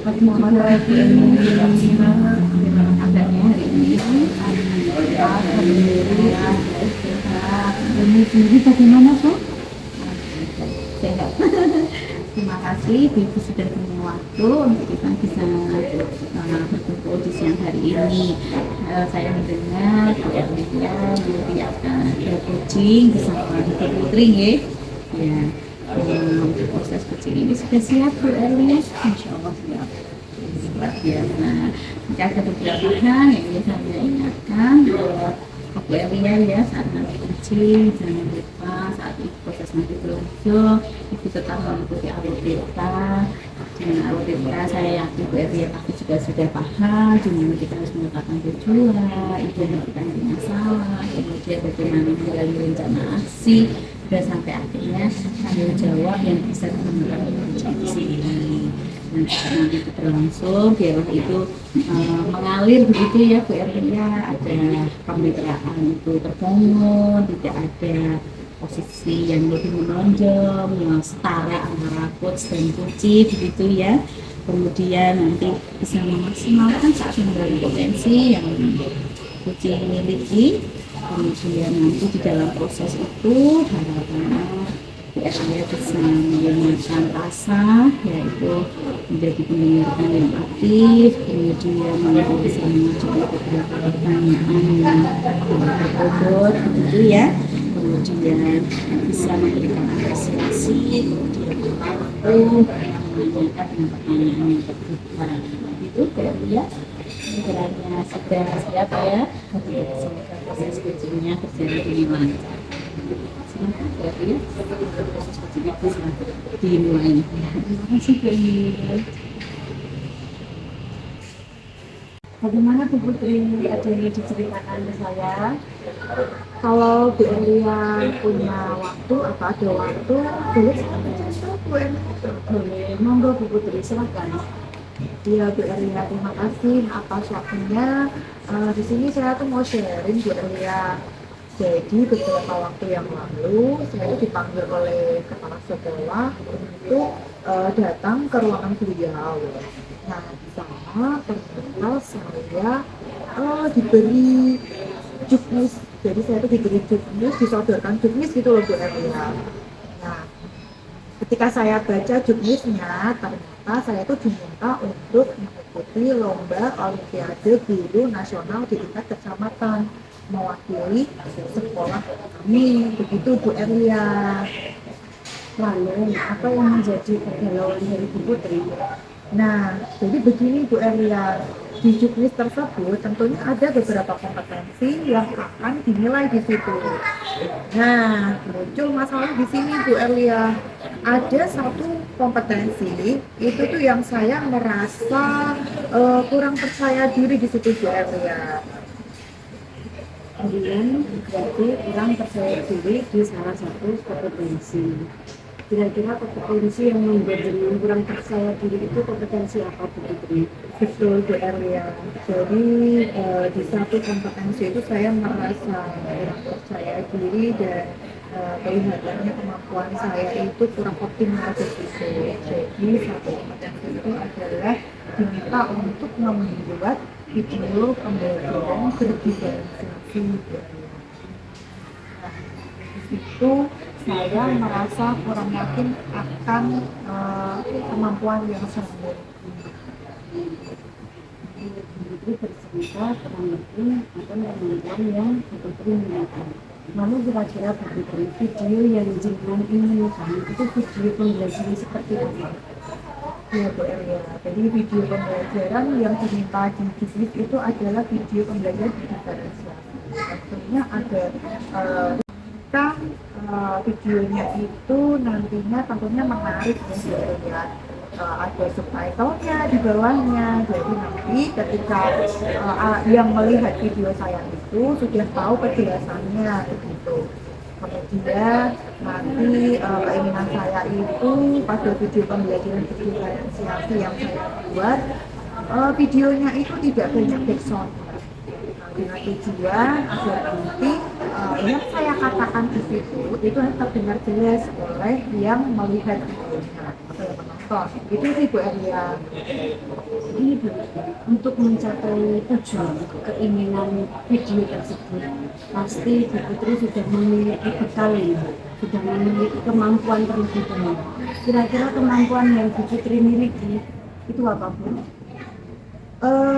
Selamat pagi kabarnya hari ini. Alhamdulillah sehat. Ini sendiri bagaimana, Bu? Sehat. Terima kasih Ibu sudah punya waktu untuk kita bisa berkumpul di siang hari ini. Saya mendengar Bu Erlina nanti akan coaching bersama Ibu Putri ya. Untuk proses coaching ini sudah siap Bu Erlina? Insya Allah siap. Luar biasa. Jika ada beberapa hal yang ingin saya ingatkan bahwa Bu Erlina ya saat nanti coaching jangan lupa saat itu proses nanti berlangsung Ibu tetap mengikuti alur delta. Dengan alur delta saya yakin Bu Erlina pasti juga sudah paham gimana kita harus meletakkan tujuan, identifikasi masalah, kemudian bagaimana menjalani rencana aksi dan sampai akhirnya tanggung jawab yang bisa digunakan untuk di sini. Nanti itu berlangsung, biarlah itu mengalir begitu ya Bu Erlina, ada kemitraan itu terbangun, tidak ada posisi yang lebih menonjol, yang setara antara coach dan coachee begitu ya. Kemudian nanti bisa memaksimalkan saat menjalani potensi yang coachee miliki. Kemudian nanti di dalam proses itu harapannya dia bisa menggunakan rasa, yaitu menjadi pendengar yang aktif, kemudian nanti bisa mengajukan beberapa pertanyaan yang berbobot begitu ya, kemudian bisa memberikan apresiasi, kemudian waktu menanyakan dengan pertanyaan yang terbuka itu ya. Kiranya sudah siap ya, semoga proses coachingnya berjalan dengan lancar. Silakan ya, proses coachingnya bisa dimulai. Terima kasih Bu. Bagaimana Bu Putri, ada yang diceritakan ke saya? Kalau Bu Erlia punya waktu atau ada waktu, boleh cerita Bu Erlia? Boleh, monggo Bu Putri, silakan. Ya Bu Erlia, terima kasih atas waktunya. Di sini saya tuh mau sharing Bu Erlia. Jadi beberapa waktu yang lalu saya dipanggil oleh kepala sekolah untuk datang ke ruangan beliau. Nah di sana ternyata saya diberi juknis. Jadi saya tuh diberi juknis, disodorkan juknis gitu loh Bu Erlia. Nah ketika saya baca juknisnya, ternyata saya tuh diminta untuk mengikuti lomba Olimpiade Guru Nasional di tingkat kecamatan, mewakili sekolah kami, begitu Bu Erlia. Lalu apa yang menjadi kegalauan dari Bu Putri? Nah, jadi begini Bu Erlia, di juknis tersebut tentunya ada beberapa kompetensi yang akan dinilai di situ. Nah, muncul masalah di sini Bu Erlia. Ada satu kompetensi itu tuh yang saya merasa kurang percaya diri di situ Bu Erlia. Kemudian berarti kurang percaya diri di salah satu kompetensi. Kira-kira kompetensi yang membuat jenengan kurang percaya diri itu kompetensi apa Bu Putri? Betul Bu Erlia. Jadi di satu kompetensi itu saya merasa kurang percaya diri dan kelihatannya kemampuan saya itu kurang optimal di situ. Jadi satu kompetensi itu adalah diminta untuk membuat video pembelajaran berdiferensiasi. Itu saya merasa kurang yakin akan kemampuan yang saya miliki. Putri bercerita kurang lebih akan kemampuan yang Putri miliki. Lalu kira-kira Putri video yang jenengan inginkan itu video pembelajaran seperti apa? Ya Bu Erlia, jadi video pembelajaran yang diminta di juknis itu adalah video pembelajaran diferensiasi. Maksudnya ada videonya itu nantinya tentunya menarik ya, ada subtitlenya di bawahnya, jadi nanti ketika yang melihat video saya itu sudah tahu penjelasannya begitu. Kemudian nanti keinginan saya itu pada video pembelajaran diferensiasi yang saya buat, videonya itu tidak banyak backsound. Dengan tujuan agar nanti yang saya katakan di situ itu terdengar jelas oleh yang melihat videonya atau yang menonton. penonton. Itu sih Bu Elia. Ini untuk mencapai tujuan keinginan video tersebut pasti Bu Putri sudah memiliki bekal ini, sudah memiliki kemampuan terlebih dahulu. Kira-kira kemampuan yang Bu Putri miliki itu apa Bu?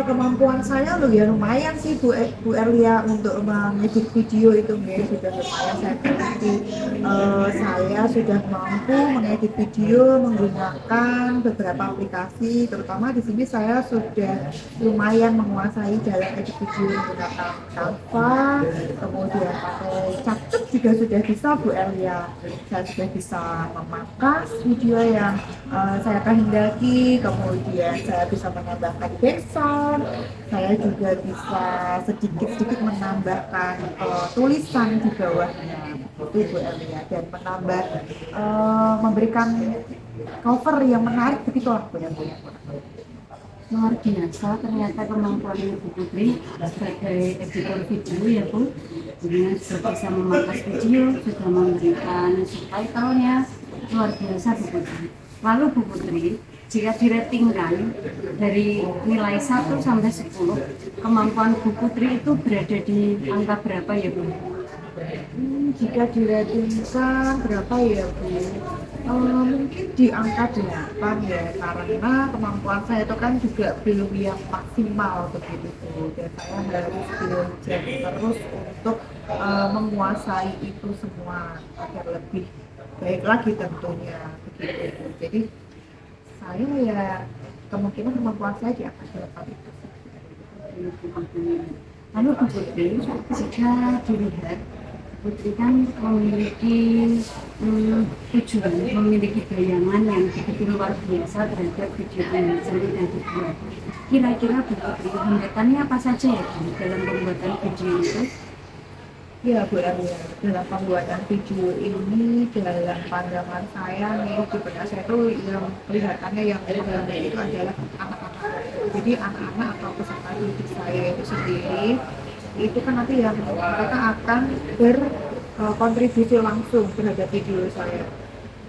Kemampuan saya ya lumayan sih Bu Erlia untuk mengedit video itu sudah lumayan saya teliti. Saya sudah mampu mengedit video menggunakan beberapa aplikasi, terutama di sini saya sudah lumayan menguasai dalam edit video menggunakan Canva, kemudian pakai CapCut juga sudah bisa Bu Erlia. Saya sudah bisa memangkas video yang saya kehendaki, kemudian saya bisa menambahkan background, saya juga bisa sedikit-sedikit menambahkan tulisan di bawahnya, itu Bu Elia, dan menambah memberikan cover yang menarik begitu Bu Elia. Luar biasa ternyata kemampuan Bu Putri sebagai editor video ya Bu, dengan bisa memangkas video, sudah memberikan subtitlenya, luar biasa Bu Putri. Lalu Bu Putri, jika diratingkan dari nilai 1 sampai 10, kemampuan Bu Putri itu berada di angka berapa ya Bu? Jika diratingkan berapa ya Bu? Mungkin di angka 8 ya, karena kemampuan saya itu kan juga belum yang maksimal begitu Bu, dan saya harus belajar terus untuk menguasai itu semua agar lebih baik lagi tentunya begitu. Jadi saya ya kemungkinan kemampuan saya di atas 8 itu. Lalu Bu Putri, jika dilihat Putri kan memiliki tujuan, memiliki bayangan yang begitu luar biasa terhadap video yang sedang dibuat. Kira-kira Bu Putri, hambatannya apa saja ya Bu, dalam pembuatan video itu? Ya Bu Erlia, dalam pembuatan video ini dalam pandangan saya nih di benak saya tuh yang kelihatannya yang utama itu adalah anak-anak. Jadi anak-anak atau peserta didik saya itu sendiri itu kan nanti yang mereka akan berkontribusi langsung terhadap video saya.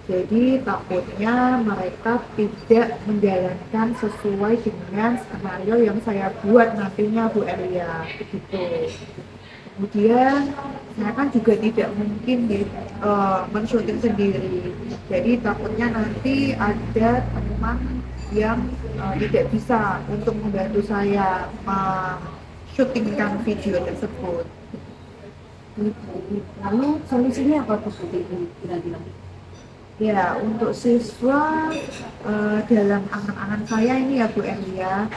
Jadi takutnya mereka tidak menjalankan sesuai dengan skenario yang saya buat nantinya Bu Erlia begitu. Kemudian saya kan juga tidak mungkin men-shooting sendiri, jadi takutnya nanti ada teman yang tidak bisa untuk membantu saya men-shootingkan video tersebut. Lalu solusinya apa Bu Putri kira-kira? Ya, untuk siswa dalam angan-angan saya ini ya Bu Elia,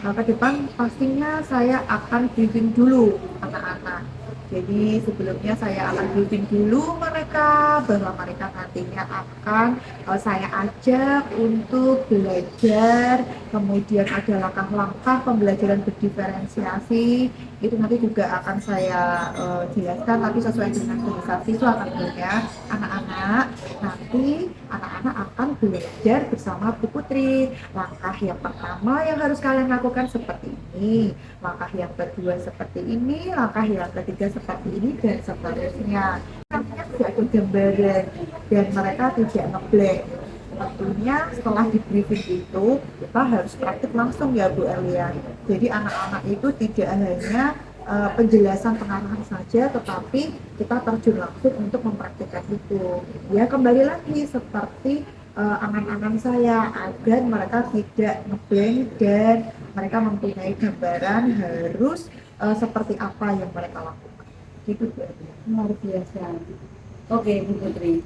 ke depan pastinya saya akan briefing dulu anak-anak. Jadi sebelumnya saya akan briefing dulu mereka bahwa mereka nantinya akan saya ajak untuk belajar, kemudian ada langkah-langkah pembelajaran berdiferensiasi, itu nanti juga akan saya jelaskan, tapi sesuai dengan bahasa siswa tentunya. Anak-anak nanti anak-anak akan belajar bersama Bu Putri. Langkah yang pertama yang harus kalian lakukan seperti ini, langkah yang kedua seperti ini, langkah yang ketiga seperti ini, dan seterusnya. Nantinya sudah ada gambaran dan mereka tidak ngeblank. Tentunya setelah di briefing itu kita harus praktik langsung ya Bu Elia. Jadi anak-anak itu tidak hanya penjelasan pengarahan saja, tetapi kita terjun langsung untuk mempraktikkan itu. Ya kembali lagi seperti angan-angan saya agar mereka tidak ngeblank dan mereka mempunyai gambaran harus seperti apa yang mereka lakukan. Gitu Bu. Luar biasa. Oke Bu Putri,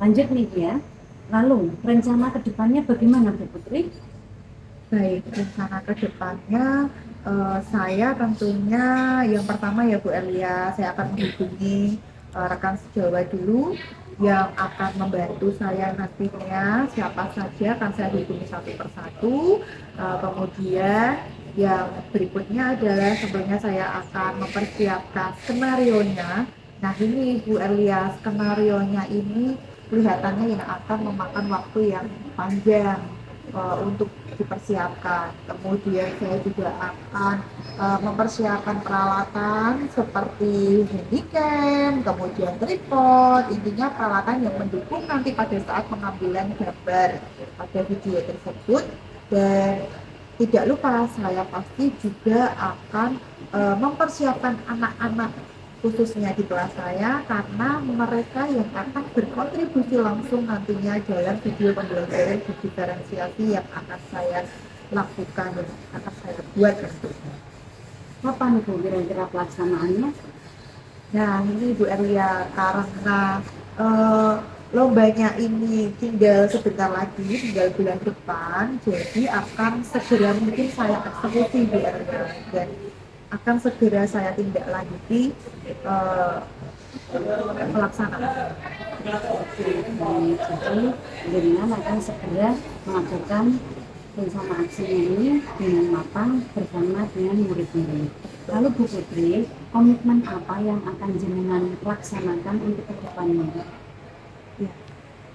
lanjut nih ya. Lalu rencana kedepannya bagaimana Bu Putri? Baik, rencana kedepannya saya tentunya yang pertama ya Bu Elia, saya akan menghubungi rekan sejawat dulu yang akan membantu saya nantinya, siapa saja akan saya hubungi satu persatu. Kemudian yang berikutnya adalah sebelumnya saya akan mempersiapkan skenarionya. Nah ini Bu Elia, skenarionya ini kelihatannya yang akan memakan waktu yang panjang untuk dipersiapkan. Kemudian saya juga akan mempersiapkan peralatan seperti handycam, kemudian tripod, intinya peralatan yang mendukung nanti pada saat pengambilan gambar pada video tersebut. Dan tidak lupa saya pasti juga akan mempersiapkan anak-anak khususnya di kelas saya karena mereka yang akan berkontribusi langsung nantinya dalam video pembelajaran diferensiasi yang akan saya lakukan dan akan saya buat tentunya. Apa nih Bu kira-kira pelaksanaannya? Nah ini Bu Erlia karena eh, lombanya ini tinggal sebentar lagi, tinggal bulan depan, jadi akan segera mungkin saya eksekusi Bu Erlia dan akan segera saya tindak lanjuti pelaksanaan. Jadi dengan akan segera melakukan rencana aksinya ini dengan matang bersama dengan murid-murid. Lalu Bu Putri, komitmen apa yang akan jenengan laksanakan untuk kedepannya? Ya.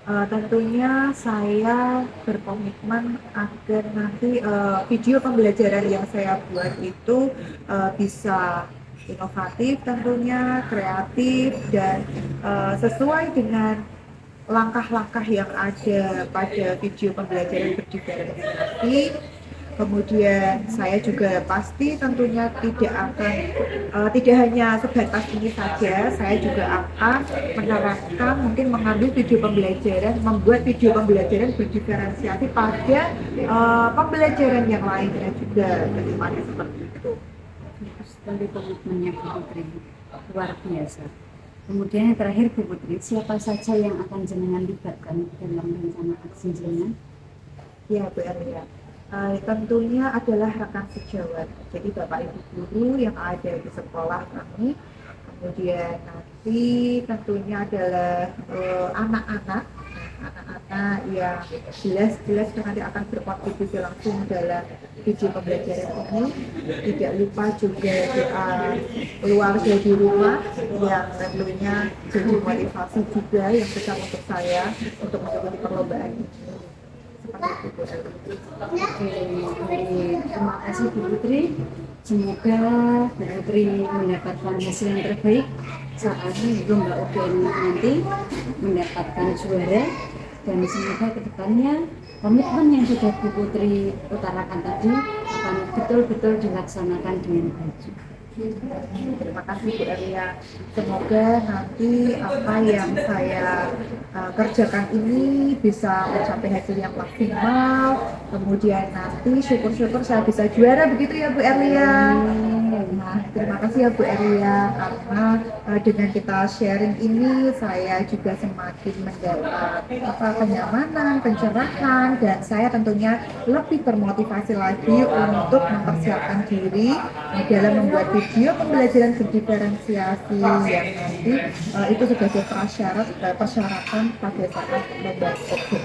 Tentunya saya berkomitmen agar nanti video pembelajaran yang saya buat itu bisa inovatif tentunya, kreatif, dan sesuai dengan langkah-langkah yang ada pada video pembelajaran berdiferensiasi. Kemudian saya juga pasti tentunya tidak hanya sebatas ini saja, saya juga akan menerapkan mungkin mengambil video pembelajaran, membuat video pembelajaran berdiferensiasi pada pembelajaran yang lainnya juga, bagaimana seperti itu. Sekali komitmennya Bu Putri, luar biasa. Kemudian yang terakhir Bu Putri, siapa saja yang akan jenengan libatkan dalam rencana aksi jenengan? Ya Bu Erlia, tentunya adalah rekan sejawat, jadi Bapak Ibu guru yang ada di sekolah kami, kemudian nanti tentunya adalah anak-anak yang jelas-jelas nanti akan berkontribusi langsung dalam video pembelajaran ini. Tidak lupa juga keluarga di rumah yang tentunya jadi motivasi juga yang besar untuk saya untuk mengikuti perlombaan ini. Seperti itu. Oke, terima kasih Bu Putri. Semoga Bu Putri mendapatkan hasil yang terbaik saat lomba UGM nanti, mendapatkan juara, dan semoga kedepannya komitmen yang sudah Bu Putri utarakan tadi akan betul-betul dilaksanakan dengan baik. Terima kasih Bu Erlia. Semoga nanti apa yang saya kerjakan ini bisa mencapai hasil yang maksimal. Kemudian nanti syukur-syukur saya bisa juara, begitu ya Bu Erlia. Nah, terima kasih ya Bu Erlia karena dengan kita sharing ini saya juga semakin mendapat kenyamanan, pencerahan, dan saya tentunya lebih termotivasi lagi untuk mempersiapkan diri dalam membuat video pembelajaran berdiferensiasi yang nanti itu sebagai persyaratan pada saat lomba tersebut.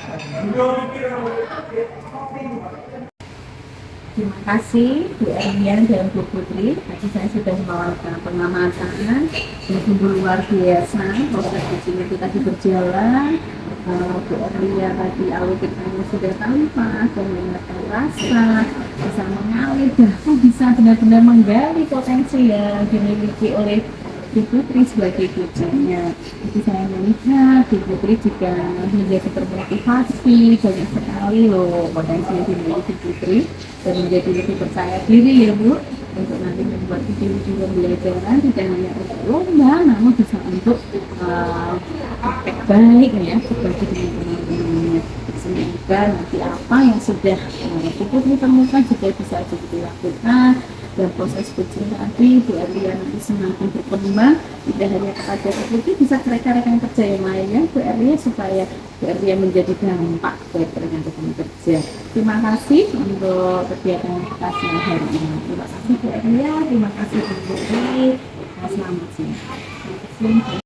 Terima kasih Bu Erlian dan Bu Putri. Tadi saya sudah melakukan pengamatan dan sungguh luar biasa proses ujian itu tadi berjalan. Bu Erlian tadi auditnya sudah tampak dan mengenai rasa, bisa mengalir, bahkan bisa benar-benar menggali potensi yang dimiliki oleh Bu Putri sebagai gurunya. Jadi saya melihat Bu Putri juga menjadi termotivasi, banyak sekali loh potensi yang dimiliki Bu Putri, dan menjadi lebih percaya diri ya Bu untuk nanti membuat video-video pembelajaran tidak hanya untuk lomba namun bisa untuk praktek baik ya bagi teman-temannya. Semoga nanti apa yang sudah Bu Putri temukan juga bisa dilakukan dan proses ujian tadi Bu Erlia nanti semakin berkembang tidak hanya kepada Bu Putri, bisa rekan-rekan kerja yang lainnya Bu Erlia supaya Bu Erlia menjadi dampak buat rekan-rekan kerja. Terima kasih untuk kegiatan kita siang hari ini. Terima kasih Bu Erlia, terima kasih Bu Putri. Selamat siang.